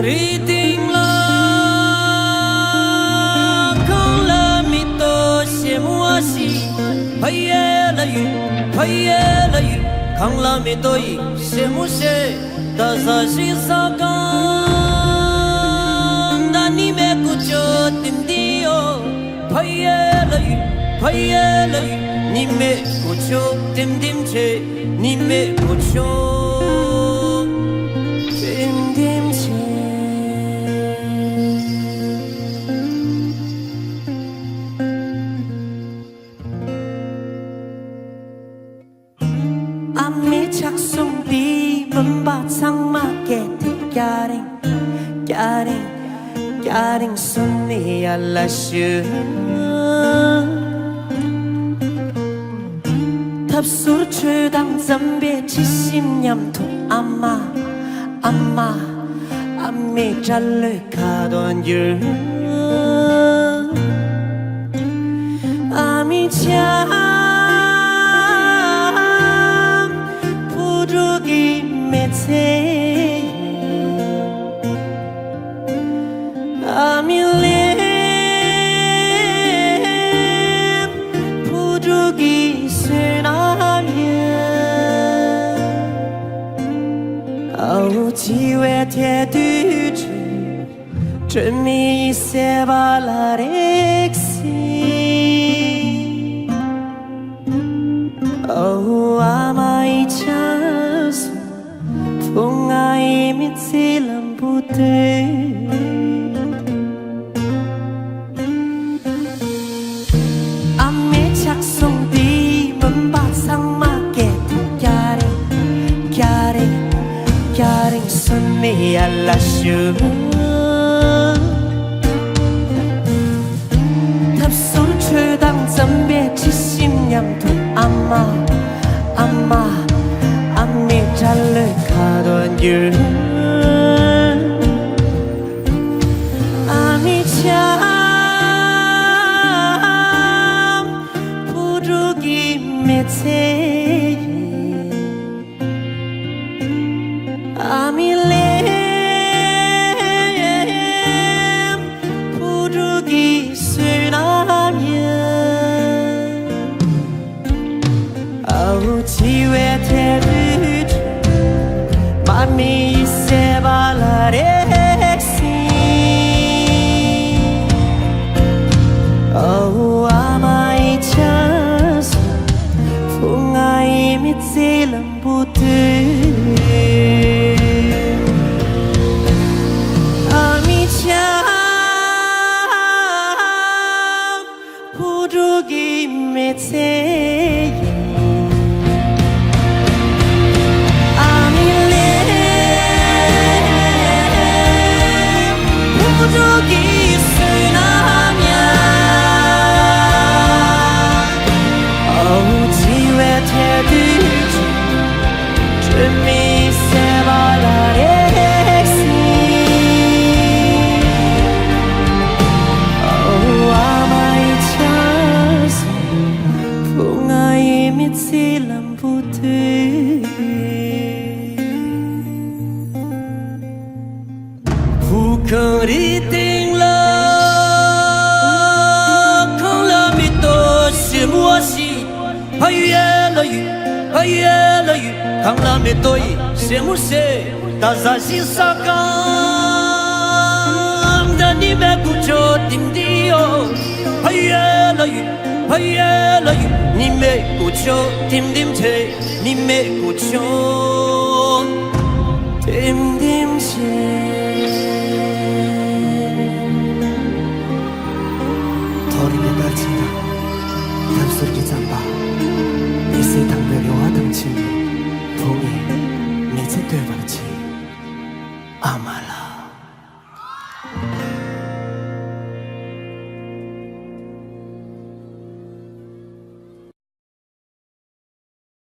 riting la không la mi to se mua si paye la yu không la mi to yi se mu se da sa si sa kan da ni me ku cho tim dio paye la yu ni me ku cho tim che ni me ku cho Ami chắc sung đi vẫn bát sang mà kẹt thì gia đình xuân đi là sướng thập số chưa đang dâm bê chỉ xin nhầm thuộc amma ami trả lời cả đoàn dương ami cha 아밀렘 부족이 쓰나면 아우 지외 대두주 준미 세발라렉시 아우 아마이 찬스 풍아이 밑실람 부대 sung đi vẫn bát sang mà kẹt gia đình xuân đi là sướng thập số chưa đang dâm bê chỉ xin nhầm thuộc amma ami trả lời cả đoàn dương ami cha 아밀렘 부족이 쓰나면 아우 지외 대두주 맘이 세발라렉시 아우 아마이 찬스 풍아이 밑실람 부대 아미 참 부족이 밑에 아밀렘 부족이 쓰나면 어우 지외 대두주 준비 세발라렉시 어우 아마이 찬스 풍아이 밑실람 부대 riting la không la mi to se mua si paye la yu không la mi to se mu se da za si sa kan da ni me ku cho tim dio paye la yu ni me ku cho tim che ni me ku cho tim che 어린애 날친다 담술기 잠바 이세 당별이와 등친 동이 미제 되버리지 아말라